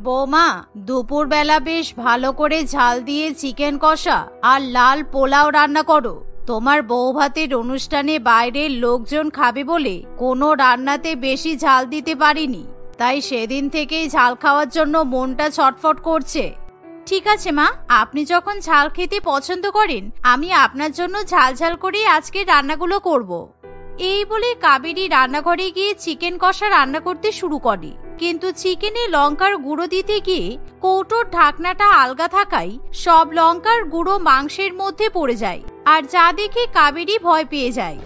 বৌমা, দুপুরবেলা বেশ ভালো করে ঝাল দিয়ে চিকেন কষা আর লাল পোলাও রান্না করো। তোমার বউ ভাতের অনুষ্ঠানে বাইরের লোকজন খাবে বলে কোনো রান্নাতে বেশি ঝাল দিতে পারিনি, তাই সেদিন থেকেই ঝাল খাওয়ার জন্য মনটা ছটফট করছে। ঠিক আছে মা, আপনি যখন ঝাল খেতে পছন্দ করেন আমি আপনার জন্য ঝাল ঝাল করেই আজকে রান্নাগুলো করব। এই বলে কাবেরী রান্নাঘরে গিয়ে চিকেন কষা রান্না করতে শুরু করে, কিন্তু চিকেনে লঙ্কার গুঁড়ো দিতে গিয়ে কৌটোর ঢাকনাটা আলগা থাকায় সব লঙ্কার গুঁড়ো মাংসের মধ্যে পড়ে যায়, আর যা দেখে কাবেরী ভয় পেয়ে যায়।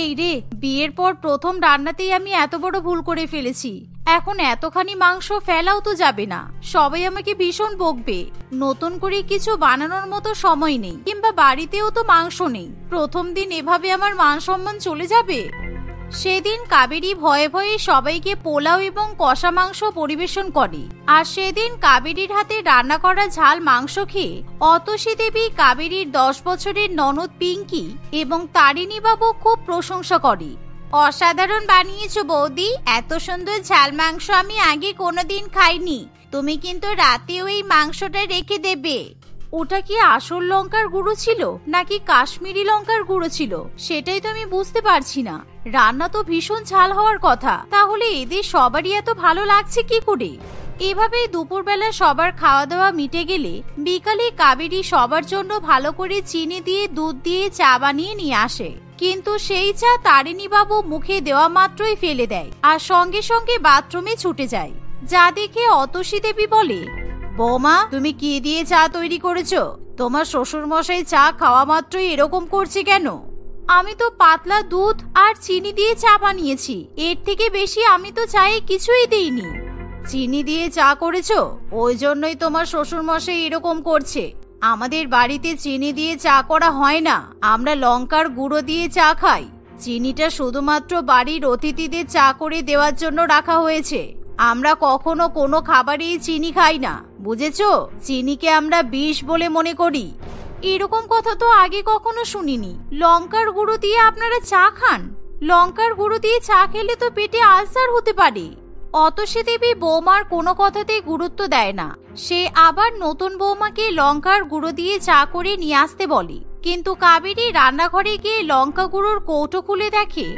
এই রে, বিয়ের পর প্রথম রান্নাতেই আমি এত বড় ভুল করে ফেলেছি। এখন এতখানি মাংস ফেলাও তো যাবে না, সবাই আমাকে ভীষণ বকবে। নতুন করে কিছু বানানোর মতো সময় নেই, কিংবা বাড়িতেও তো মাংস নেই। প্রথম দিন এভাবে আমার মান সম্মান চলে যাবে। সেদিন কাবেরী ভয়ে ভয়ে সবাইকে পোলাও এবং কষা মাংস পরিবেশন করে, আর সেদিন কাবেরীর হাতে রান্না করা ঝাল মাংস খেয়ে অতসী দেবী, কাবেরীর 10 বছরের ননদ পিঙ্কি এবং তারিণী বাবু খুব প্রশংসা করে। অসাধারণ বানিয়েছো বৌদি, এত সুন্দর ঝাল মাংস আমি আগে কোনোদিন খাইনি। তুমি কিন্তু রাতেও এই মাংসটা রেখে দেবে। ওটা কি আসল লঙ্কার গুঁড়ো ছিল নাকি কাশ্মীরি লঙ্কার গুঁড়ো ছিল সেটাই তো আমি বুঝতে পারছি না। রান্না তো ভীষণ ঝাল হওয়ার কথা, তাহলে এদের সবারই এত ভালো লাগছে কি করে? এভাবে দুপুরবেলা সবার খাওয়া দাওয়া মিটে গেলে বিকালে কাবেরী সবার জন্য ভালো করে চিনি দিয়ে দুধ দিয়ে চা বানিয়ে নিয়ে আসে, কিন্তু সেই চা তারিণী বাবু মুখে দেওয়া মাত্রই ফেলে দেয় আর সঙ্গে সঙ্গে বাথরুমে ছুটে যায়। যা দেখে অতসী দেবী বলে, বৌমা, তুমি কি দিয়ে চা তৈরি করেছো? তোমার শ্বশুর মশাই চা খাওয়া মাত্রই এরকম করছে কেন? আমি তো পাতলা দুধ আর চিনি দিয়ে চা বানিয়েছি, এর থেকে বেশি আমি তো চায়ে কিছুই দিইনি। চিনি দিয়ে চা করেছো, ওই জন্যই তোমার শ্বশুর মশাই এরকম করছে। আমাদের বাড়িতে চিনি দিয়ে চা করা হয় না, আমরা লঙ্কার গুঁড়ো দিয়ে চা খাই। চিনিটা শুধুমাত্র বাড়ির অতিথিদের চা করে দেওয়ার জন্য রাখা হয়েছে। আমরা কখনো কোনো খাবারেই চিনি খাই না, বুঝেছো? চিনিকে আমরা বিষ বলে মনে করি। এরকম কথা তো আগে কখনো শুনিনি। লঙ্কার গুঁড়ো দিয়ে আপনারা চা খান? লঙ্কার গুঁড়ো দিয়ে চা খেলে তো পেটে আলসার হতে পারে। অতসী দেবী বৌমার কোনো কথাতেই গুরুত্ব দেয় না। সে আবার নতুন বৌমাকে লঙ্কার গুঁড়ো দিয়ে চা করে নিয়ে আসতে বলে, কিন্তু কাবেরী রান্নাঘরে গিয়ে লঙ্কা গুঁড়োর কৌটো খুলে দেখে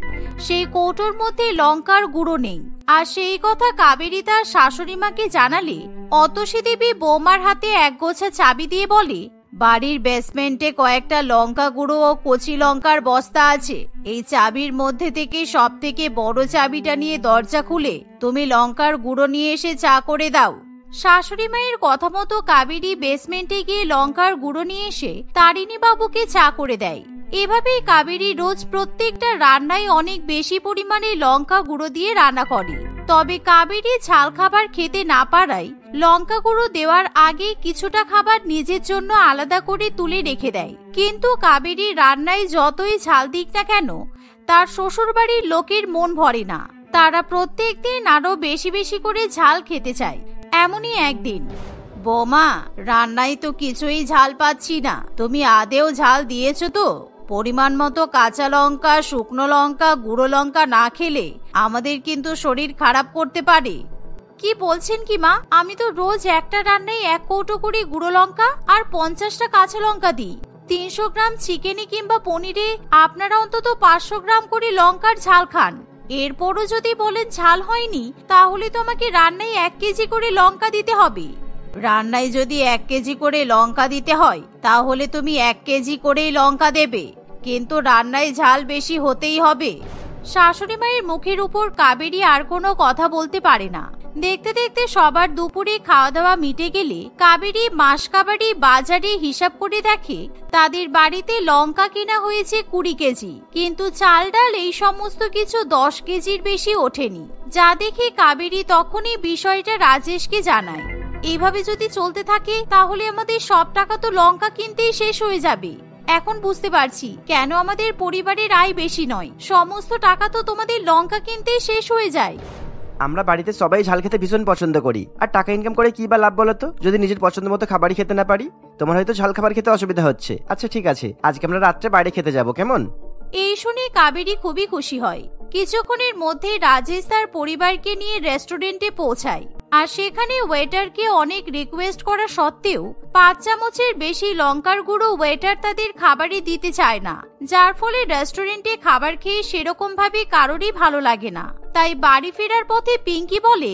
সেই কৌটোর মধ্যে লঙ্কার গুঁড়ো নেই। আর সেই কথা কাবেরী তার শাশুড়ি মাকে জানালে অতসী দেবী বৌমার হাতে এক গোছা চাবি দিয়ে বলে, বাড়ির বেসমেন্টে কয়েকটা লঙ্কা গুঁড়ো ও কচি লঙ্কার বস্তা আছে। এই চাবির মধ্যে থেকে সব থেকে বড় চাবিটা নিয়ে দরজা খুলে তুমি লঙ্কার গুঁড়ো নিয়ে এসে চা করে দাও। শাশুড়ি মায়ের কথা মতো কাবেরী বেসমেন্টে গিয়ে লঙ্কার গুঁড়ো নিয়ে এসে তারিণী বাবুকে চা করে দেয়। এভাবেই কাবেরী রোজ প্রত্যেকটা রান্নায় অনেক বেশি পরিমাণে লঙ্কা গুঁড়ো দিয়ে রান্না করে। তবে কাবেরী ঝাল খাবার খেতে না পারায় লঙ্কা গুঁড়ো দেওয়ার আগে কিছুটা খাবার নিজের জন্য আলাদা করে তুলে রেখে দেয়। কিন্তু কাবেরী রান্নায় যতই ঝাল দিক না কেন তার শ্বশুরবাড়ির লোকের মন ভরে না। তারা প্রত্যেকদিন আরো বেশি বেশি করে ঝাল খেতে চায়। এমনই একদিন, বৌমা, রান্নায় তো কিছুই ঝাল পাচ্ছি না, তুমি আদেও ঝাল দিয়েছো তো? পরিমাণ মতো কাঁচা লঙ্কা, শুকনো লঙ্কা, গুঁড়ো লঙ্কা না খেলে আমাদের কিন্তু শরীর খারাপ করতে পারে। কি বলছেন কি মা? আমি তো রোজ একটা রান্নায় 1 কৌটো করে গুঁড়ো লঙ্কা আর 50টা কাঁচা লঙ্কা দিই। 300 গ্রাম চিকেনে কিংবা পনিরে আপনারা অন্তত 500 গ্রাম করে লঙ্কার ঝাল খান। এরপরও যদি বলেন ঝাল হয়নি, তাহলে তোমাকে রান্নায় 1 কেজি করে লঙ্কা দিতে হবে। রান্নায় যদি 1 কেজি করে লঙ্কা দিতে হয় তাহলে তুমি 1 কেজি করেই লঙ্কা দেবে, কিন্তু রান্নায় ঝাল বেশি হতেই হবে। শাশুড়ি মায়ের মুখের উপর কাবেরী আর কোনো কথা বলতে পারে না। দেখতে দেখতে সবার দুপুরে খাওয়া দাওয়া মিটে গেলে কাবেরী মাসকাবাড়ি বাজারে হিসাব করে দেখে তাদের বাড়িতে লঙ্কা কেনা হয়েছে 20 কেজি, কিন্তু চাল ডাল এই সমস্ত কিছু 10 কেজির বেশি ওঠেনি। যা দেখে কাবেরী তখনই বিষয়টা রাজেশকে জানায়। এইভাবে যদি চলতে থাকে তাহলে আমাদের সব টাকা তো লঙ্কা কিনতেই শেষ হয়ে যাবে। এখন বুঝতে পারছি কেন আমাদের পরিবারের আয় বেশি নয়, সমস্ত টাকা তো তোমাদের লঙ্কা কিনতেই শেষ হয়ে যায়। আমরা বাড়িতে সবাই ঝাল খেতে ভীষণ পছন্দ করি, আর টাকা ইনকাম করে কি বা লাভ বলো তো, যদি নিজের পছন্দ মতো খাবারই খেতে না পারি? তোমার হয়তো ঝাল খাবার খেতে অসুবিধা হচ্ছে। আচ্ছা ঠিক আছে, আজকে আমরা রাত্রে বাইরে খেতে যাব, কেমন? এই শুনে কাবেরী খুবই খুশি হয়। কিছুক্ষণের মধ্যে রাজেশ তার পরিবারকে নিয়ে রেস্টুরেন্টে পৌঁছায়। আর সেখানে ওয়েটারকে অনেক রিকোয়েস্ট করা সত্ত্বেও 5 চামচের বেশি লঙ্কার গুঁড়ো ওয়েটার তাদের খাবারে দিতে চায় না, যার ফলে রেস্টুরেন্টে খাবার খেয়ে সেরকম ভাবে কারোরই ভালো লাগে না। তাই বাড়ি ফেরার পথে পিঙ্কি বলে,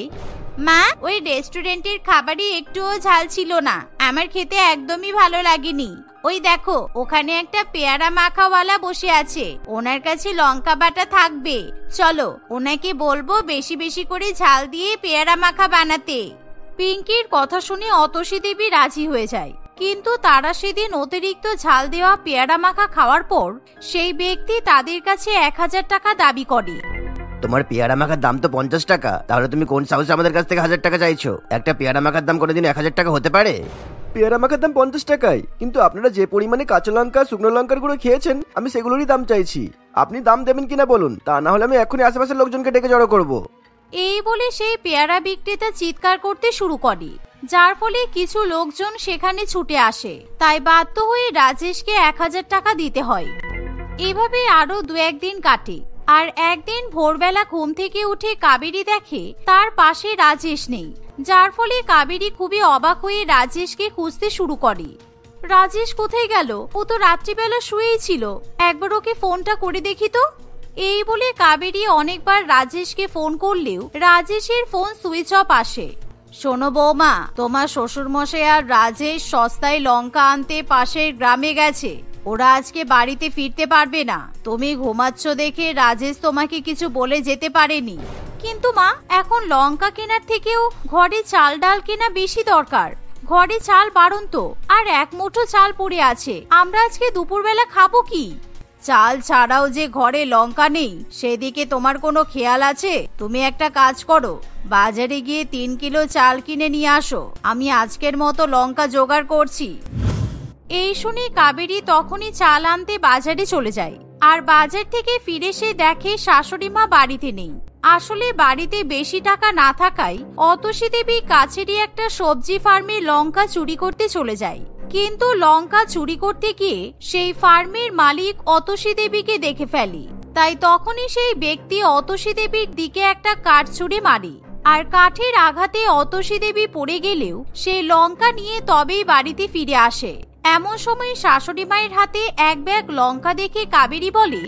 মা, ওই রেস্টুরেন্টের খাবারই একটুও ঝাল ছিল না, আমার খেতে একদমই ভালো লাগেনি। ওই দেখো, ওখানে একটা পেয়ারা মাখাওয়ালা বসে আছে, ওনার কাছে লঙ্কা বাটা থাকবে, চলো ওনাকে বলবো বেশি বেশি করে ঝাল দিয়ে পেয়ারা মাখা বানাতে। পিঙ্কির কথা শুনে অতসী দেবী রাজি হয়ে যায়, কিন্তু তারা সেদিন অতিরিক্ত ঝাল দেওয়া পেয়ারা মাখা খাওয়ার পর সেই ব্যক্তি তাদের কাছে 1000 টাকা দাবি করে। তোমার পেয়ারা মাখার দাম তো 50 টাকা, তাহলে তুমি কোন সাহসে আমাদের কাছ থেকে 1000 টাকা চাইছো? একটা পেয়ারা মাখার দাম কোনোদিন 1000 টাকা হতে পারে? পেয়ারা মাখার দাম 50 টাকায়, কিন্তু আপনারা যে পরিমাণে কাঁচা লঙ্কা শুকনো লঙ্কার গুঁড়ো খেয়েছেন, আমি সেগুলোরই দাম চাইছি। আপনি দাম দেবেন কিনা বলুন, তা না হলে আমি এখনই আশেপাশের লোকজনকে ডেকে জড়ো করবো। এই বলে সেই পেয়ারা বিক্রেতা চিৎকার করতে শুরু করে, যার ফলে কিছু লোকজন সেখানে ছুটে আসে। তাই বাধ্য হয়ে রাজেশকে 1000 টাকা দিতে হয়। এভাবে আরো 2-1 দিন কাটে। আর একদিন ভোরবেলা ঘুম থেকে উঠে কাবেরী দেখে তার পাশে রাজেশ নেই, যার ফলে কাবেরী খুবই অবাক হয়ে রাজেশকে খুঁজতে শুরু করে। রাজেশ কোথায় গেল? ও তো রাত্রিবেলা শুয়েই ছিল, একবার ওকে ফোনটা করে দেখি তো। এই বলে কাবেরী অনেকবার রাজেশকে ফোন করলেও রাজেশের ফোন সুইচ অফ আসে। শোনো বৌমা, তোমার শ্বশুর মশাই আর রাজেশ সস্তায় লঙ্কা আনতে পাশের গ্রামে গেছে, ওরা আজকে বাড়িতে ফিরতে পারবে না। তুমি ঘুমাচ্ছ দেখে রাজেশ তোমাকে কিছু বলে যেতে পারেনি। কিন্তু মা, এখন লঙ্কা কেনার থেকেও ঘরে চাল ডাল কেনা বেশি দরকার। ঘরে চাল বাড়ন্ত, আর 1 মুঠো চাল পড়ে আছে, আমরা আজকে দুপুরবেলা খাবো কি? চাল ছাড়াও যে ঘরে লঙ্কা নেই সেদিকে তোমার কোনো খেয়াল আছে? তুমি একটা কাজ করো, বাজারে গিয়ে 3 কিলো চাল কিনে নিয়ে আসো, আমি আজকের মতো লঙ্কা জোগাড় করছি। এই শুনে কাবেরী তখনই চাল আনতে বাজারে চলে যায়। আর বাজার থেকে ফিরে সে দেখে শাশুড়ি মা বাড়িতে নেই। আসলে বাড়িতে বেশি টাকা না থাকায় অতসী দেবী কাছেরই একটা সবজি ফার্মে লঙ্কা চুরি করতে চলে যায়। কিন্তু লঙ্কা চুরি করতে গিয়ে সেই ফার্মের মালিক অতসী দেবীকে দেখে ফেলে। তাই তখনই সেই ব্যক্তি অতসী দেবীর দিকে একটা কাঠ ছুঁড়ে মারে। আর কাঠের আঘাতে অতসী দেবী পড়ে গেলেও সেই লঙ্কা নিয়ে তবেই বাড়িতে ফিরে আসে। এমন সময় শাশুড়ি মায়ের হাতে 1 ব্যাগ লঙ্কা দেখে কাবেরী বলে,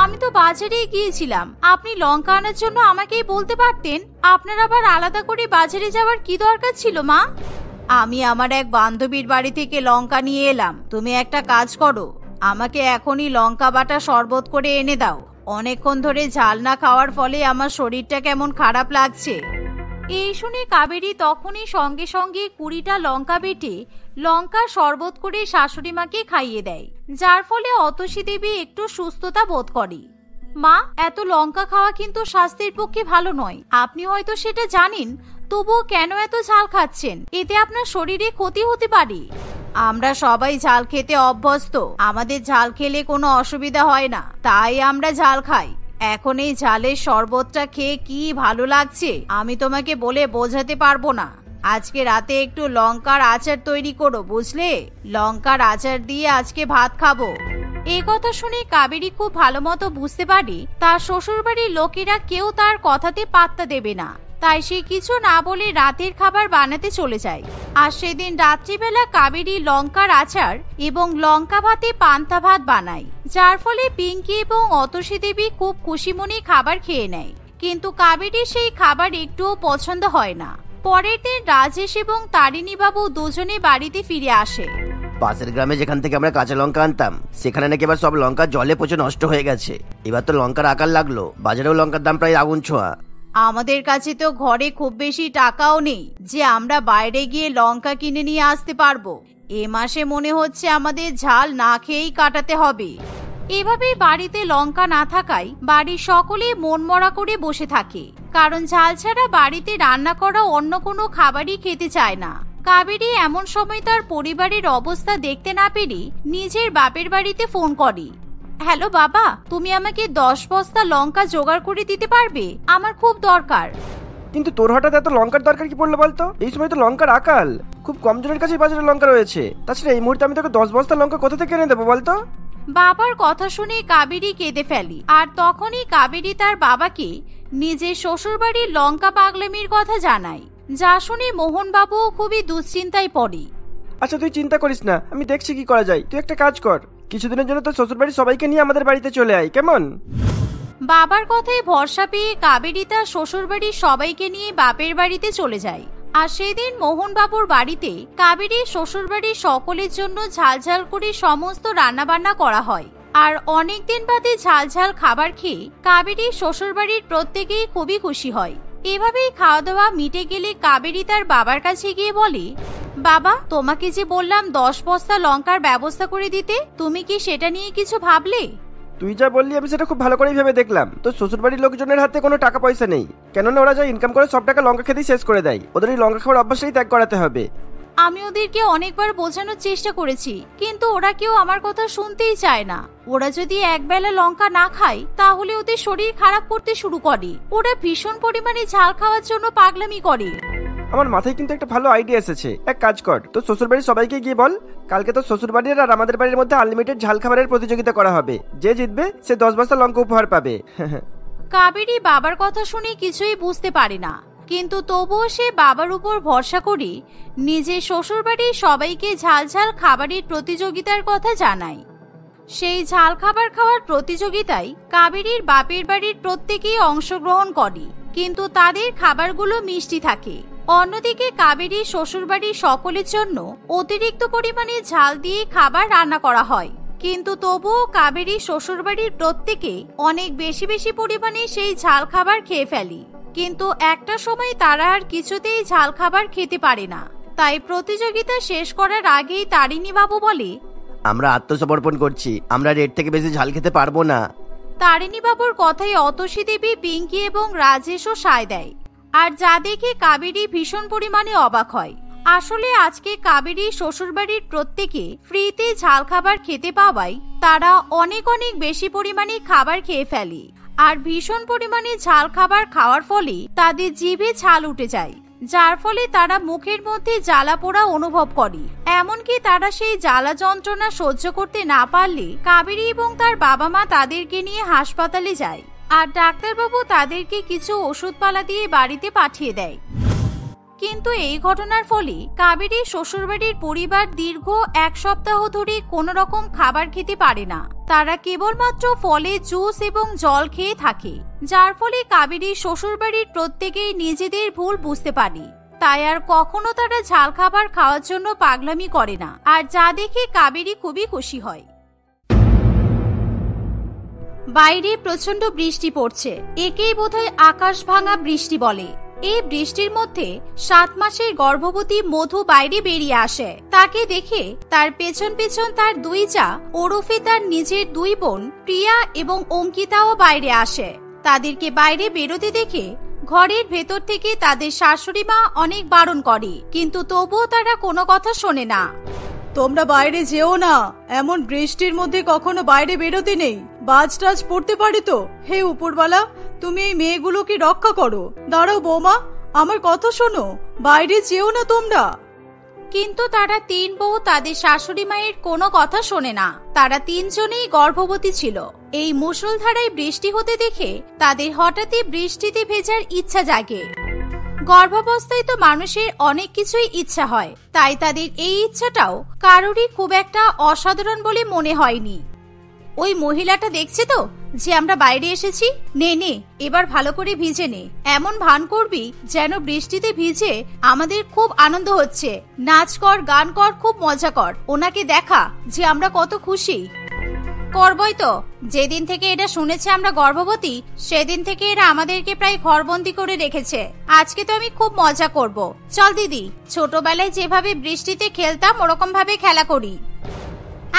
আমি তো বাজারে গিয়েছিলাম, আপনি লঙ্কা আনার জন্য আমাকেই বলতে পারতেন, আপনার আবার আলাদা করে বাজারে যাওয়ার কি দরকার ছিল মা? আমি আমার এক বান্ধবীর বাড়ি থেকে লঙ্কা নিয়ে এলাম, তুমি একটা কাজ করো, আমাকে এখনই লঙ্কা বাটা শরবত করে এনে দাও। অনেকক্ষণ ধরে ঝাল না খাওয়ার ফলে আমার শরীরটা কেমন খারাপ লাগছে। এই শুনে কাবেরী তখনই সঙ্গে সঙ্গে 20টা লঙ্কা বেটে লঙ্কা শরবত করে শাশুড়ি মাকে খাইয়ে দেয়, যার ফলে অতসী দেবী একটু সুস্থতা বোধ করে। মা, এত লঙ্কা খাওয়া কিন্তু স্বাস্থ্যের পক্ষে ভালো নয়, আপনি হয়তো সেটা জানেন, তবুও কেন এত ঝাল খাচ্ছেন? এতে আপনার শরীরে ক্ষতি হতে পারে। আমরা সবাই ঝাল খেতে অভ্যস্ত, আমাদের ঝাল খেলে কোনো অসুবিধা হয় না, তাই আমরা ঝাল খাই। এখন এই ঝালের শরবতটা খেয়ে কি ভালো লাগছে আমি তোমাকে বলে বোঝাতে পারবো না। আজকে রাতে একটু লঙ্কার আচার তৈরি করো, বুঝলে? লঙ্কার আচার দিয়ে আজকে ভাত খাবো। এই কথা শুনে কাবেরী খুব ভালো মতো বুঝতে পারে তার শ্বশুরবাড়ির লোকেরা কেউ তার কথাতে পাত্তা দেবে না। তাই সে কিছু না বলে রাতের খাবার বানাতে চলে যায়। আর সেদিন রাত্রিবেলা কাবেরী লঙ্কার আচার এবং লঙ্কা ভাতে পান্তা ভাত বানায়, যার ফলে পিঙ্কি এবং অতসী দেবী খুব খুশি মনে খাবার খেয়ে নেয়। কিন্তু কাবেরীর সেই খাবার একটুও পছন্দ হয় না। পরের দিন রাজেশ এবং তারিণী বাবু দুজনে বাড়িতে ফিরে আসে। পাশের গ্রামে যেখান থেকে আমরা কাঁচা লঙ্কা আনতাম সেখানে নাকি এবার সব লঙ্কা জলে পচে নষ্ট হয়ে গেছে। এবার তো লঙ্কার আকার লাগলো, বাজারেও লঙ্কার দাম প্রায় আগুন ছোঁয়া। আমাদের কাছে তো ঘরে খুব বেশি টাকাও নেই যে আমরা বাইরে গিয়ে লঙ্কা কিনে নিয়ে আসতে পারবো। এ মাসে মনে হচ্ছে আমাদের ঝাল না খেয়েই কাটাতে হবে। এভাবে বাড়িতে লঙ্কা না থাকায় বাড়ির সকলে মন মরা করে বসে থাকে, কারণ ঝাল ছাড়া বাড়িতে রান্না করা অন্য কোনো খাবারই খেতে চায় না। কাবেরী এমন সময় তার পরিবারের অবস্থা দেখতে না পেরে নিজের বাপের বাড়িতে ফোন করে। হ্যালো বাবা, তুমি আমাকে 10 বস্তা লঙ্কা জোগাড় করে দিতে পারবে? আমার খুব দরকার। কিন্তু তোর হঠাৎ এত লঙ্কার দরকার কি পড়লো বলতো? এই সময় তো লঙ্কার আকাল, খুব কম জনের কাছেই বাজারে লঙ্কা রয়েছে। তাছাড়া এই মুহূর্তে আমি তোকে 10 বস্তা লঙ্কা কোথা থেকে এনে দেবো বলতো? বাবার কথা শুনে কাবেরী কেঁদে ফেলে। আর তখনই কাবেরী তার বাবাকে নিজের শ্বশুরবাড়ির লঙ্কা পাগলামির কথা জানায়, যা শুনে মোহনবাবু খুবই দুশ্চিন্তায় পড়ে। আচ্ছা তুই চিন্তা করিস না, আমি দেখছি কি করা যায়। তুই একটা কাজ কর, কিছুদিনের জন্য তোর শ্বশুরবাড়ির সবাইকে নিয়ে আমাদের বাড়িতে চলে আয়, কেমন? বাবার কথায় ভরসা পেয়ে কাবেরী তার শ্বশুরবাড়ির সবাইকে নিয়ে বাপের বাড়িতে চলে যায়। আর সেদিন মোহনবাবুর বাড়িতে কাবেরীর শ্বশুরবাড়ির সকলের জন্য ঝালঝাল করে সমস্ত রান্নাবান্না করা হয়। আর অনেকদিন বাদে ঝালঝাল খাবার খেয়ে কাবেরীর শ্বশুরবাড়ির প্রত্যেকেই খুবই খুশি হয়। এভাবেই খাওয়া দাওয়া মিটে গেলে কাবেরী তার বাবার কাছে গিয়ে বলে, বাবা, তোমাকে যে বললাম 10 বস্তা লঙ্কার ব্যবস্থা করে দিতে, তুমি কি সেটা নিয়ে কিছু ভাবলে? তুই যা বললি আমি সেটা খুব ভালো করেই ভেবে দেখলাম। তোর শ্বশুরবাড়ির লোকজনের হাতে কোনো টাকা পয়সা নেই, কেননা ওরা যা ইনকাম করে সব টাকা লঙ্কা খেতেই শেষ করে দেয়। ওদের এই লঙ্কা খাওয়ার অভ্যাসটাই ত্যাগ করাতে হবে। আমি ওদেরকে অনেকবার বোঝানোর চেষ্টা করেছি, কিন্তু ওরা কেউ আমার কথা শুনতেই চায় না। ওরা যদি একবেলা লঙ্কা না খায় তাহলে ওদের শরীর খারাপ করতে শুরু করে। ওরা ভীষণ পরিমাণে ঝাল খাওয়ার জন্য পাগলামি করে। আমার মাথায় কিন্তু একটা ভালো আইডিয়া এসেছে। এক কাজ কর, তোর শ্বশুরবাড়ির সবাইকে গিয়ে বল কালকে তোর শ্বশুরবাড়ির আর আমাদের বাড়ির মধ্যে আনলিমিটেড ঝাল খাবারের প্রতিযোগিতা করা হবে। যে জিতবে সে 10 বস্তা লঙ্কা উপহার পাবে। কাবেরী বাবার কথা শুনে কিছুই বুঝতে পারে না, কিন্তু তবুও সে বাবার উপর ভরসা করে নিজের শ্বশুরবাড়ির সবাইকে ঝাল ঝাল খাবারের প্রতিযোগিতার কথা জানায়। সেই ঝাল খাবার খাওয়ার প্রতিযোগিতায় কাবেরীর বাপের বাড়ির প্রত্যেকেই অংশগ্রহণ করে, কিন্তু তাদের খাবারগুলো মিষ্টি থাকে। অন্যদিকে কাবেরীর শ্বশুরবাড়ির সকলের জন্য অতিরিক্ত পরিমাণে ঝাল দিয়ে খাবার রান্না করা হয়, কিন্তু তবুও কাবেরীর শ্বশুরবাড়ির প্রত্যেকে অনেক বেশি বেশি পরিমাণে সেই ঝাল খাবার খেয়ে ফেলে। কিন্তু একটা সময় তারা আর কিছুতেই ঝাল খাবার খেতে পারে না। তাই প্রতিযোগিতা শেষ করার আগেই তারিণী বাবু বলে, আমরা আত্মসমর্পণ করছি, আমরা রেট থেকে বেশি ঝাল খেতে পারবো না। তারিণী বাবুর কথায় অতসী দেবী, পিঙ্কি এবং রাজেশও সায় দেয়। আর যা দেখে কাবেরী ভীষণ পরিমাণে অবাক হয়। আসলে আজকে কাবেরীর শ্বশুরবাড়ির প্রত্যেকে ফ্রিতে ঝাল খাবার খেতে পাওয়ায় তারা অনেক অনেক বেশি পরিমাণে খাবার খেয়ে ফেলে। আর ভীষণ পরিমাণে ঝাল খাবার খাওয়ার ফলে তাদের জিভে ছাল উঠে যায়, যার ফলে তারা মুখের মধ্যে জ্বালা পোড়া অনুভব করে। এমনকি তারা সেই জ্বালা যন্ত্রণা সহ্য করতে না পারলে কাবেরী এবং তার বাবা মা তাদেরকে নিয়ে হাসপাতালে যায়। আর ডাক্তারবাবু তাদেরকে কিছু ওষুধপালা দিয়ে বাড়িতে পাঠিয়ে দেয়। কিন্তু এই ঘটনার ফলে কাবেরীর শ্বশুরবাড়ির পরিবার দীর্ঘ 1 সপ্তাহ ধরে কোনো রকম খাবার খেতে পারে না। তারা কেবলমাত্র ফলের জুস এবং জল খেয়ে থাকে, যার ফলে কাবেরীর শ্বশুরবাড়ির প্রত্যেকেই নিজেদের ভুল বুঝতে পারে। তাই আর কখনো তারা ঝাল খাবার খাওয়ার জন্য পাগলামি করে না। আর যা দেখে কাবেরী খুবই খুশি হয়। বাইরে প্রচন্ড বৃষ্টি পড়ছে, একেই বোধহয় আকাশ ভাঙা বৃষ্টি বলে। এই বৃষ্টির মধ্যে 7 মাসের গর্ভবতী মধু বাইরে বেরিয়ে আসে। তাকে দেখে তার পেছন পেছন তার 2 চা ওরফে তার নিজের 2 বোন প্রিয়া এবং অঙ্কিতাও বাইরে আসে। তাদেরকে বাইরে বেরোতে দেখে ঘরের ভেতর থেকে তাদের শাশুড়ি মা অনেক বারণ করে, কিন্তু তবুও তারা কোনো কথা শোনে না। তোমরা বাইরে যেও না, এমন বৃষ্টির মধ্যে কখনো বাইরে বেরোতে নেই, বাজ টাজ পড়তে পারে তো। হে উপরওয়ালা, তুমি এই মেয়েগুলোকে রক্ষা করো। দাঁড়াও বৌমা, আমার কথা শোনো, বাইরে যেও না তোমরা। কিন্তু তারা 3 বউ তাদের শাশুড়ি মায়ের কোনো কথা শোনে না। তারা 3 জনেই গর্ভবতী ছিল। এই মুষলধারায় বৃষ্টি হতে দেখে তাদের হঠাৎই বৃষ্টিতে ভেজার ইচ্ছা জাগে। গর্ভাবস্থায় তো মানুষের অনেক কিছুই ইচ্ছা হয়, তাই তাদের এই ইচ্ছাটাও কারোরই খুব একটা অসাধারণ বলে মনে হয়নি। ওই মহিলাটা দেখছে তো যে আমরা বাইরে এসেছি, নে নে এবার ভালো করে ভিজে নে। এমন ভান করবি যেন বৃষ্টিতে ভিজে আমাদের খুব আনন্দ হচ্ছে। নাচ কর, গান কর, খুব মজা কর, ওনাকে দেখা যে আমরা কত খুশি। করবই তো, যেদিন থেকে এটা শুনেছে আমরা গর্ভবতী সেদিন থেকে এরা আমাদেরকে প্রায় ঘরবন্দি করে রেখেছে। আজকে তো আমি খুব মজা করব। চল দিদি, ছোটবেলায় যেভাবে বৃষ্টিতে খেলতাম ওরকম ভাবে খেলা করি।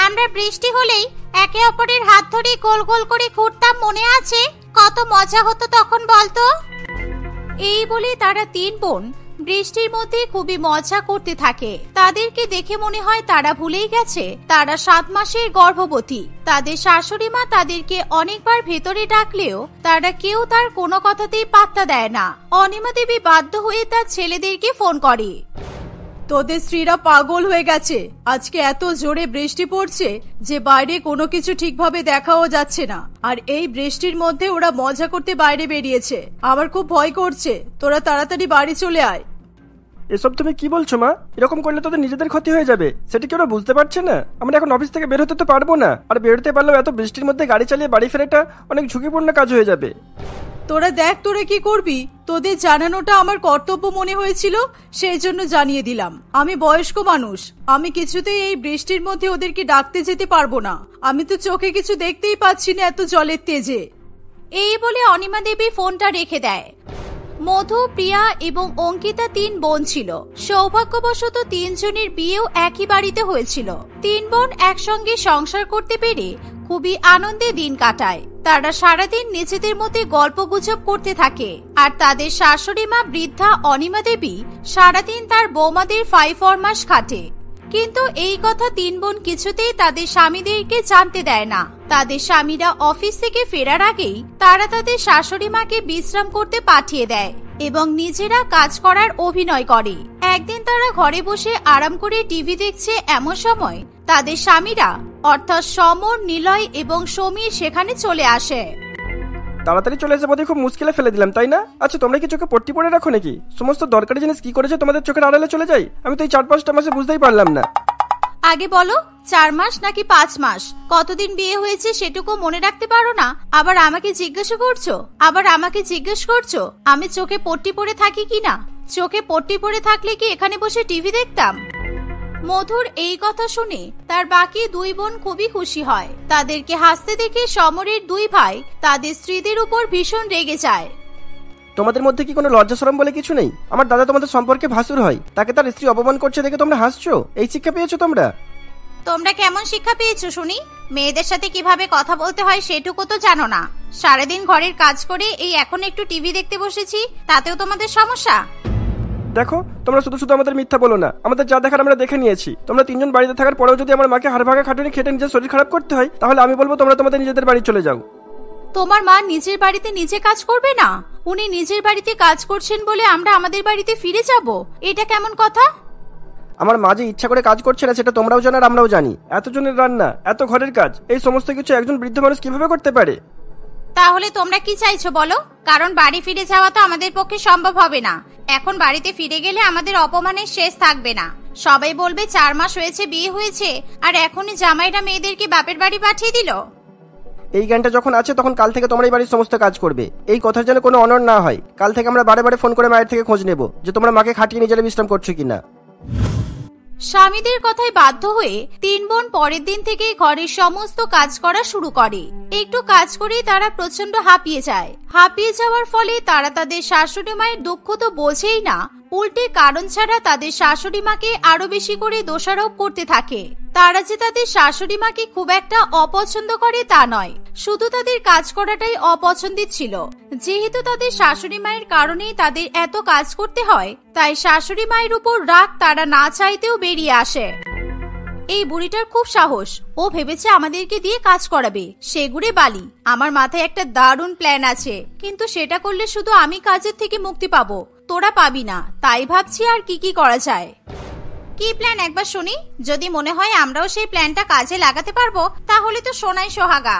আমরা বৃষ্টি হলেই একে অপরের হাত ধরে গোল গোল করে ঘুরতাম, মনে আছে? কত মজা হতো তখন বলতো। এই বলে তারা 3 বোন বৃষ্টির মধ্যে খুবই মজা করতে থাকে। তাদেরকে দেখে মনে হয় তারা ভুলেই গেছে তারা 7 মাসের গর্ভবতী। তাদের শাশুড়ি মা তাদেরকে অনেকবার ভেতরে ডাকলেও তারা কেউ তার কোনো কথাতেই পাত্তা দেয় না। অনিমা দেবী বাধ্য হয়ে তার ছেলেদেরকে ফোন করে। তোদের স্ত্রীরা পাগল হয়ে গেছে, আজকে এত জোরে বৃষ্টি পড়ছে যে বাইরে কোনো কিছু ঠিকভাবে দেখাও যাচ্ছে না। আর এই বৃষ্টির মধ্যে ওরা মজা করতে বাইরে বেরিয়েছে। আমার খুব ভয় করছে, তোরা তাড়াতাড়ি বাড়ি চলে আয়। এসব তুমি কি বলছো মা? এরকম করলে তোদের নিজেদের ক্ষতি হয়ে যাবে, সেটা কি ওরা বুঝতে পারছে না? আমরা এখন অফিস থেকে বের হতে তো পারবো না, আর বেরোতে পারলেও এত বৃষ্টির মধ্যে গাড়ি চালিয়ে বাড়ি ফেরাটা অনেক ঝুঁকিপূর্ণ কাজ হয়ে যাবে। তোরা দেখ তোরা কি করবি, তোদের জানানোটা আমার কর্তব্য মনে হয়েছিল, সেই জন্য জানিয়ে দিলাম। আমি বয়স্ক মানুষ, আমি কিছুতেই এই বৃষ্টির মধ্যে ওদেরকে ডাকতে যেতে পারবো না। আমি তো চোখে কিছু দেখতেই পাচ্ছি না এত জলের তেজে। এই বলে অনিমা দেবী ফোনটা রেখে দেয়। মধু, প্রিয়া এবং অঙ্কিতা 3 বোন ছিল। সৌভাগ্যবশত 3 জনের বিয়েও একই বাড়িতে হয়েছিল। 3 বোন একসঙ্গে সংসার করতে পেরে খুবই আনন্দে দিন কাটায়। তারা সারাদিন নিজেদের মধ্যে গল্পগুজব করতে থাকে, আর তাদের শাশুড়ি মা বৃদ্ধা অনিমা দেবী সারাদিন তার বৌমাদের ফাইফরমাস খাটে। কিন্তু এই কথা 3 বোন কিছুতেই তাদের স্বামীদেরকে জানতে দেয় না। তাদের স্বামীরা অফিস থেকে ফেরার আগেই তারা তাদের শাশুড়ি মাকে বিশ্রাম করতে পাঠিয়ে দেয় এবং নিজেরা কাজ করার অভিনয় করে। একদিন তারা ঘরে বসে আরাম করে টিভি দেখছে, এমন সময় তাদের স্বামীরা অর্থাৎ সমর, নিলয় এবং সমীর সেখানে চলে আসে। তাড়াতাড়ি চলে এসে বোধহয় খুব মুশকিলে ফেলে দিলাম, তাই না? আচ্ছা, তোমরা কি চোখে পট্টি পরে রাখো নাকি? সমস্ত দরকারি জিনিস কি করেছে তোমাদের চোখের আড়ালে চলে যায়? আমি তো এই 4-5টা মাসে বুঝতেই পারলাম না। আগে বলো, 4 মাস নাকি 5 মাস? কতদিন বিয়ে হয়েছে সেটুকু মনে রাখতে পারো না? আবার আমাকে জিজ্ঞেস করছো আমি চোখে পট্টি পরে থাকি কিনা? চোখে পট্টি পরে থাকলে কি এখানে বসে টিভি দেখতাম? মধুর এই কথা শুনে তার বাকি 2 বোন খুবই খুশি হয়। তাদেরকে হাসতে দেখে সমরের 2 ভাই তাদের স্ত্রীদের উপর ভীষণ রেগে যায়। তোমাদের মধ্যে কি কোনো লজ্জা শরম বলে কিছু নেই? আমার দাদা তোমাদের সম্পর্কে ভাসুর হয়, তাকে তার স্ত্রী অপমান করছে দেখে তোমরা হাসছো? এই শিক্ষা পেয়েছো তোমরা? তোমরা কেমন শিক্ষা পেয়েছো শুনি? মেয়েদের সাথে কিভাবে কথা বলতে হয় সেটুকু তো জানো না। সারাদিন ঘরের কাজ করে এই এখন একটু টিভি দেখতে বসেছি, তাতেও তোমাদের সমস্যা? দেখো, তোমরা শুধু শুধু আমাদের মিথ্যা বলো না। আমাদের যা দেখার আমরা দেখে নিয়েছি। তোমরা 3 জন বাড়িতে থাকার পরেও যদি আমার মাকে হাড় ভাঙা খাটুনি খেটে নিজের শরীর খারাপ করতে হয়, তাহলে আমি বলবো তোমরা তোমাদের নিজেদের বাড়ি চলে যাও। তোমার মা নিজের বাড়িতে নিজে কাজ করবে না? উনি নিজের বাড়িতে কাজ করছেন বলে আমরা আমাদের বাড়িতে ফিরে যাব? এটা কেমন কথা? আমার মা যে ইচ্ছা করে কাজ করছে না সেটা তোমরাও জানো আর আমরাও জানি। এত জনের রান্না, এত ঘরের কাজ, এই সমস্ত কিছু একজন বৃদ্ধ মানুষ কিভাবে করতে পারে? তাহলে তোমরা কি চাইছো বলো? কারণ বাড়ি ফিরে যাওয়া তো আমাদের পক্ষে সম্ভব হবে না। এখন বাড়িতে ফিরে গেলে আমাদের অপমানের শেষ থাকবে না। সবাই বলবে 4 মাস হয়েছে বিয়ে হয়েছে, আর এখনই জামাইরা মেয়েদেরকে বাপের বাড়ি পাঠিয়ে দিল। এই জ্ঞানটা যখন আছে তখন কাল থেকে তোমরা এই বাড়ির সমস্ত কাজ করবে। এই কথার যেন কোনো অনড় না হয়। কাল থেকে আমরা বারে বারে ফোন করে মায়ের থেকে খোঁজ নেব যে তোমরা মাকে খাটিয়ে নিজেরা বিশ্রাম করছো কিনা। স্বামীদের কথায় বাধ্য হয়ে 3 বোন পরের দিন থেকে ঘরের সমস্ত কাজ করা শুরু করে। একটু কাজ করেই তারা প্রচন্ড হাঁপিয়ে যায়। হাঁপিয়ে যাওয়ার ফলে তারা তাদের শাশুড়ি মায়ের দুঃখ তো বোঝেই না, উল্টে কারণ ছাড়া তাদের শাশুড়ি মাকে আরো বেশি করে দোষারোপ করতে থাকে। তারা যে তাদের শাশুড়ি মাকে খুব একটা অপছন্দ করে তা নয়, শুধু তাদের কাজ করাটাই অপছন্দের ছিল। যেহেতু তাদের শাশুড়ি মায়ের কারণেই তাদের এত কাজ করতে হয়, তাই শাশুড়ি মায়ের উপর রাগ তারা না চাইতেও বেরিয়ে আসে। এই বুড়িটার খুব সাহস, ও ভেবেছে আমাদেরকে দিয়ে কাজ করাবে। সেগুড়ে বালি, আমার মাথায় একটা দারুণ প্ল্যান আছে, কিন্তু সেটা করলে শুধু আমি কাজের থেকে মুক্তি পাবো, তোরা পাবি না। তাই ভাবছি আর কি করা যায়। কি প্ল্যান একবার শুনি, যদি মনে হয় আমরাও সেই প্ল্যানটা কাজে লাগাতে পারবো তাহলে তো সোনাই সোহাগা।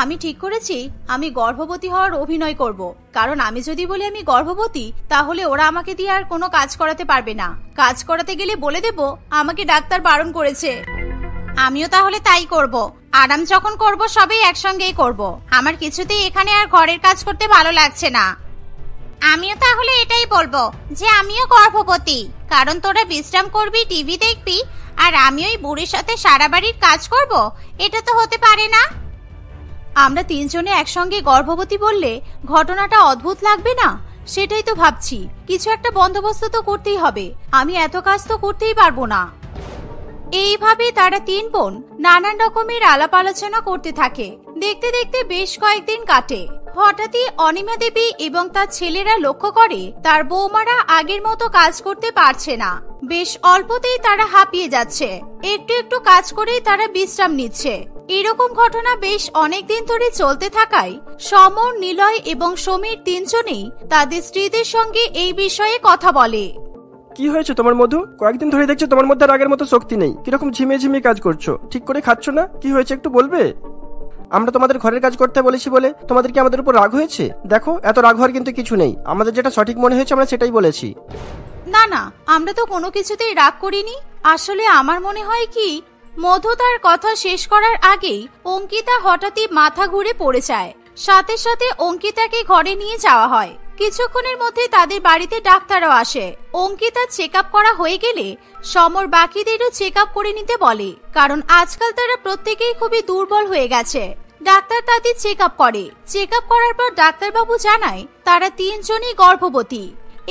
আমি ঠিক করেছি আমি গর্ভবতী হওয়ার অভিনয় করব, কারণ আমি যদি বলি আমি গর্ভবতী তাহলে ওরা আমাকে দিয়ে আর কোনো কাজ করাতে পারবে না। কাজ করাতে গেলে বলে দেব আমাকে ডাক্তার বারণ করেছে। আমিও তাহলে তাই করব। আরাম যখন করব সবাই একসঙ্গেই করব। আমার কিছুতেই এখানে আর ঘরের কাজ করতে ভালো লাগছে না। আমিও তাহলে এটাই বলবো যে আমিও গর্ভবতী, কারণ তোরা বিশ্রাম করবি, টিভি দেখবি, আর আমি ওই বুড়ির সাথে সারা বাড়ির কাজ করব। এটা তো হতে পারে না। আমরা 3 জনে একসঙ্গে গর্ভবতী বললে ঘটনাটা অদ্ভুত লাগবে না? সেটাই তো ভাবছি। কিছু একটা বন্দোবস্ত তো করতেই হবে, আমি এত কাজ তো করতেই পারবো না। এইভাবে তারা 3 বোন নানান রকমের আলাপ আলোচনা করতে থাকে। দেখতে দেখতে বেশ কয়েকদিন কাটে। হঠাৎই অনিমা দেবী এবং তার ছেলেরা লক্ষ্য করে তার বৌমারা আগের মতো কাজ করতে পারছে না। বেশ অল্পতেই তারা হাঁপিয়ে যাচ্ছে। একটু একটু কাজ করেই তারা বিশ্রাম নিচ্ছে। এরকম ঘটনা বেশ অনেকদিন ধরে চলতে থাকায় সমর, নিলয় এবং সমীর 3 জনেই তাদের স্ত্রীদের সঙ্গে এই বিষয়ে কথা বলে। কি হয়েছে তোমার মধু? কয়েকদিন ধরে দেখছি তোমার মধ্যে আগের মতো শক্তি নেই। কিরকম ঝিমিয়ে ঝিমিয়ে কাজ করছো? ঠিক করে খাচ্ছ না? কি হয়েছে একটু বলবে? আমরা তোমাদের ঘরের কাজ করতে বলেছি বলে তোমাদের কি আমাদের উপর রাগ হয়েছে? দেখো, এত রাগ হওয়ার কিন্তু কিছু নেই। আমাদের যেটা সঠিক মনে হয়েছে আমরা সেটাই বলেছি। না না, আমরা তো কোনো কিছুতেই রাগ করিনি। আসলে আমার মনে হয় কি, মধু তার কথা শেষ করার আগেই অঙ্কিতা হঠাৎই মাথা ঘুরে পড়ে যায়। সাথে সাথে অঙ্কিতাকে ঘরে নিয়ে যাওয়া হয়। কিছুক্ষণের মধ্যে তাদের বাড়িতে ডাক্তারও আসে। অঙ্কিতা চেক আপ করা হয়ে গেলে সমর বাকিদেরও চেক আপ করে নিতে বলে, কারণ আজকাল তারা প্রত্যেকেই খুবই দুর্বল হয়ে গেছে। ডাক্তার তাদের চেক আপ করে। চেক আপ করার পর ডাক্তারবাবু জানায় তারা 3 জনই গর্ভবতী।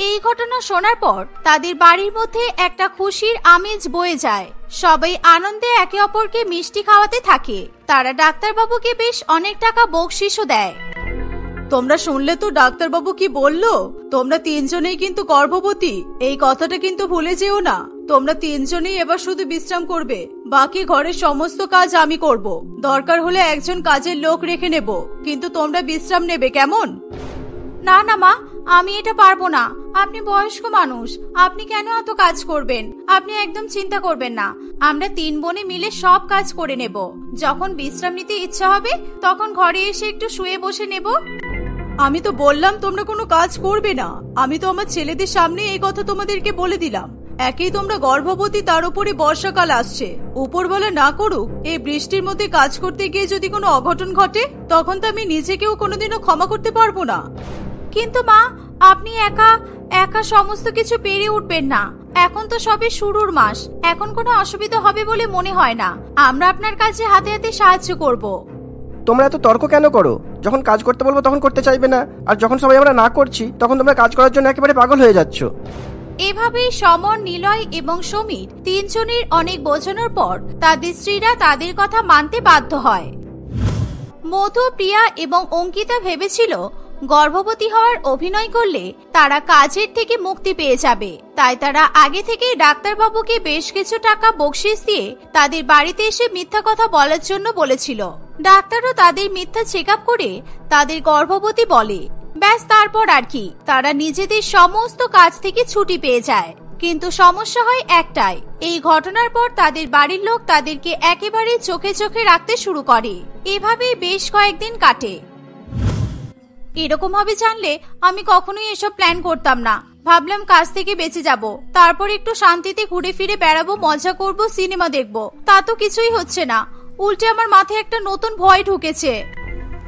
এই ঘটনা শোনার পর তাদের বাড়ির মধ্যে একটা খুশির আমেজ বয়ে যায়। সবাই আনন্দে একে অপরকে মিষ্টি খাওয়াতে থাকে। তারা ডাক্তারবাবুকে বেশ অনেক টাকা বকশিশও দেয়। তোমরা শুনলে তো ডাক্তারবাবু কি বললো? তোমরা 3 জনেই কিন্তু গর্ভবতী। এই কথাটা কিন্তু ভুলে যেও না। তোমরা 3 জনেই এবার শুধু বিশ্রাম করবে, বাকি ঘরের সমস্ত কাজ আমি করব। দরকার হলে একজন কাজের লোক রেখে নেব, কিন্তু তোমরা বিশ্রাম নেবে, কেমন? না না মা, আমি এটা পারবো না। আপনি বয়স্ক মানুষ, আপনি কেন এত কাজ করবেন? আপনি একদম চিন্তা করবেন না। আমরা 3 বোনে মিলে সব কাজ করে নেব। যখন বিশ্রাম নিতে ইচ্ছা হবে তখন ঘরে এসে একটু শুয়ে বসে নেব। আমি তো বললাম তোমরা কোনো কাজ করবে না। আমি তো আমার ছেলেদের সামনে এই কথা তোমাদেরকে বলে দিলাম। একেই তোমরা গর্ভবতী, তার উপরে বর্ষাকাল আসছে। উপরবেলা না করুক, এই বৃষ্টির মধ্যে কাজ করতে গিয়ে যদি কোনো অঘটন ঘটে, তখন তো আমি নিজেকেও কোনোদিনও ক্ষমা করতে পারবো না। কিন্তু মা, আপনি একা একা সমস্ত কিছু পেরে উঠবেন না। এখন তো সবে শুরুর মাস, এখন কোনো অসুবিধা হবে বলে মনে হয় না। আমরা আপনার কাছে হাতে হাতে সাহায্য করব। তোমরা এত তর্ক কেন করো? যখন কাজ করতে বলবো তখন করতে চাইবে না, আর যখন সবাই আমরা না করছি তখন তোমরা কাজ করার জন্য একেবারে পাগল হয়ে যাচ্ছ। এভাবেই সমর, নিলয় এবং সমীর 3 জনের অনেক বোঝানোর পর তাদের স্ত্রীরা তাদের কথা মানতে বাধ্য হয়। মধু, প্রিয়া এবং অঙ্কিতা ভেবেছিল গর্ভবতী হওয়ার অভিনয় করলে তারা কাজের থেকে মুক্তি পেয়ে যাবে। তাই তারা আগে থেকেই ডাক্তারবাবুকে বেশ কিছু টাকা বকশিশ দিয়ে তাদের বাড়িতে এসে মিথ্যা কথা বলার জন্য বলেছিল। ডাক্তারও তাদের মিথ্যা চেক আপ করে তাদের গর্ভবতী বলে। ব্যাস, তারপর আর কি, তারা নিজেদের সমস্ত কাজ থেকে ছুটি পেয়ে যায়। কিন্তু সমস্যা হয় একটাই, এই ঘটনার পর তাদের বাড়ির লোক তাদেরকে একেবারে চোখে চোখে রাখতে শুরু করে। এভাবেই বেশ কয়েকদিন কাটে। এরকম হবে জানলে আমি কখনোই এসব প্ল্যান করতাম না। ভাবলাম কাজ থেকে বেঁচে যাব, তারপর একটু শান্তিতে ঘুরে ফিরে বেড়াবো, মজা করব, সিনেমা দেখবো। তা তো কিছুই হচ্ছে না। উল্টে আমার মাথায় একটা নতুন ভয় ঢুকেছে।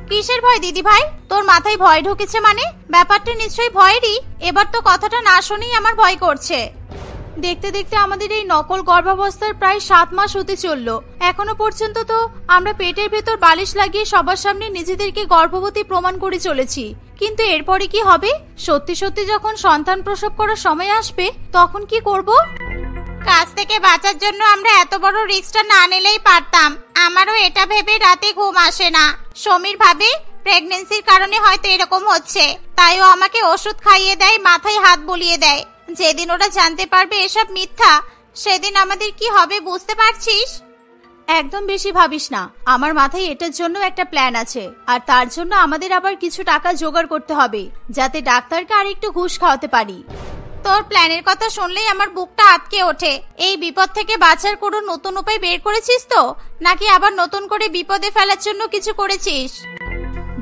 কিসের ভয় দিদি ভাই? তোর মাথায় ভয় ঢুকেছে মানে? ব্যাপারটা নিশ্চয়ই ভয়েরই। এবার তো কথাটা না শুনেই আমার ভয় করছে। দেখতে দেখতে আমাদের এই নকল গর্ভাবস্থার প্রায় 7 মাস হতে চললো। এখনো পর্যন্ত তো আমরা পেটের ভেতর বালিশ লাগিয়ে সবার সামনে নিজেদেরকে গর্ভবতী প্রমাণ করে চলেছি। কিন্তু এরপরে কি হবে? সত্যি সত্যি যখন সন্তান প্রসব করার সময় আসবে তখন কি করব? কাজ থেকে বাঁচার জন্য আমরা এত বড় রিস্কটা না নিলেই পারতাম। আমারও এটা ভেবে রাতে ঘুম আসে না। সমীর ভাবে প্রেগন্যান্সির কারণে হয়তো এরকম হচ্ছে, তাই ও আমাকে ওষুধ খাইয়ে দেয়, মাথায় হাত বুলিয়ে দেয়। যেদিন ওরা জানতে পারবে এসব মিথ্যা, সেদিন আমাদের কি হবে বুঝতে পারছিস? একদম বেশি ভাবিস না। আমার মাথায় এটার জন্য একটা প্ল্যান আছে, আর তার জন্য আমাদের আবার কিছু টাকা জোগাড় করতে হবে, যাতে ডাক্তারকে আর একটু ঘুষ খাওয়াতে পারি। তোর প্ল্যানের কথা শুনলেই আমার বুকটা আটকে ওঠে। এই বিপদ থেকে বাঁচার কোনো নতুন উপায় বের করেছিস তো, নাকি আবার নতুন করে বিপদে ফেলার জন্য কিছু করেছিস?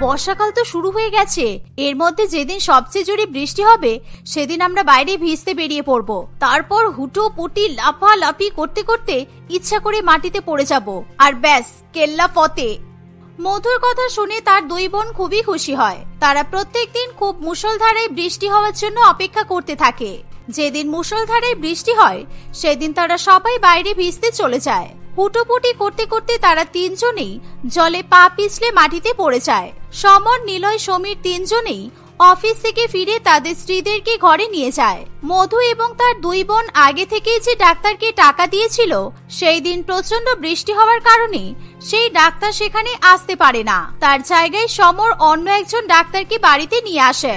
বর্ষাকাল তো শুরু হয়ে গেছে। এর মধ্যে যেদিন সবচেয়ে জোরে বৃষ্টি হবে সেদিন আমরা বাইরে ভিজতে বেরিয়ে পড়ব। তারপর হুটো পুটি লাফালাফি করতে করতে ইচ্ছা করে মাটিতে পড়ে যাব, আর ব্যাস কেল্লা ফতে। মধুর কথা শুনে তার 2 বোন খুবই খুশি হয়। তারা প্রত্যেকদিন খুব মুষলধারায় বৃষ্টি হওয়ার জন্য অপেক্ষা করতে থাকে। যেদিন মুষলধারায় বৃষ্টি হয় সেদিন তারা সবাই বাইরে ভিজতে চলে যায়। হুটোপুটি করতে করতে তারা 3 জনেই জলে পা পিছলে মাটিতে পড়ে যায়। সমর, নিলয়, সমীর 3 জনেই অফিস থেকে ফিরে তাদের স্ত্রীদেরকে ঘরে নিয়ে যায়। মধু এবং তার 2 বোন আগে থেকেই যে ডাক্তারকে টাকা দিয়েছিল, সেই দিন প্রচন্ড বৃষ্টি হওয়ার কারণে সেই ডাক্তার সেখানে আসতে পারে না। তার জায়গায় সমর অন্য একজন ডাক্তারকে বাড়িতে নিয়ে আসে।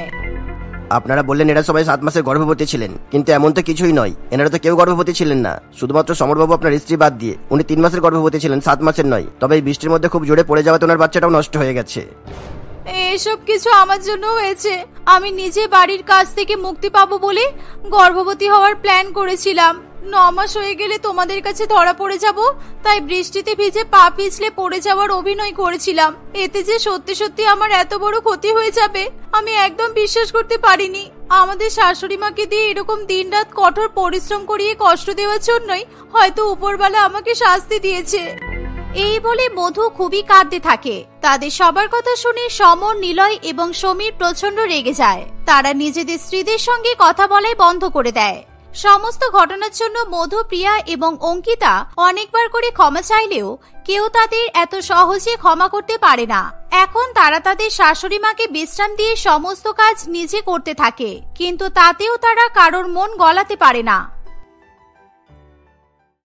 আপনারা বললেন এরা সবাই 7 মাসের গর্ভবতী ছিলেন, কিন্তু এমন তো কিছুই নয়। এনারা তো কেউ গর্ভবতী ছিলেন না, শুধুমাত্র সমরবাবু আপনার স্ত্রী বাদ দিয়ে। উনি 3 মাসের গর্ভবতী ছিলেন, 7 মাসের নয়। তবে এই বৃষ্টির মধ্যে খুব জোরে পড়ে যাওয়াতে ওনার বাচ্চাটাও নষ্ট হয়ে গেছে। এসব কিছু আমার জন্য হয়েছে। আমি নিজে বাড়ির কাজ থেকে মুক্তি পাবো বলে গর্ভবতী হওয়ার প্ল্যান করেছিলাম। 9 মাস হয়ে গেলে তোমাদের কাছে ধরা পড়ে যাব, তাই বৃষ্টিতে ভিজে পা পিছলে পড়ে যাওয়ার অভিনয় করেছিলাম। এতে যে সত্যি সত্যি আমার এত বড় ক্ষতি হয়ে যাবে আমি একদম বিশ্বাস করতে পারিনি। আমাদের শাশুড়ি মাকে দিয়ে এরকম দিনরাত কঠোর পরিশ্রম করিয়ে কষ্ট দেওয়ার জন্যই হয়তো উপরওয়ালা আমাকে শাস্তি দিয়েছে। এই বলে মধু খুবই কাঁদতে থাকে। তাদের সবার কথা শুনে সমর, নিলয় এবং সমীর প্রচন্ড রেগে যায়। তারা নিজেদের স্ত্রীদের সঙ্গে কথা বলাই বন্ধ করে দেয়। সমস্ত ঘটনার জন্য মধু, প্রিয়া এবং অঙ্কিতা অনেকবার করে ক্ষমা চাইলেও কেউ তাদের এত সহজে ক্ষমা করতে পারে না। এখন তারা তাদের শাশুড়ি মাকে বিশ্রাম দিয়ে সমস্ত কাজ নিজে করতে থাকে, কিন্তু তাতেও তারা কারোর মন গলাতে পারে না।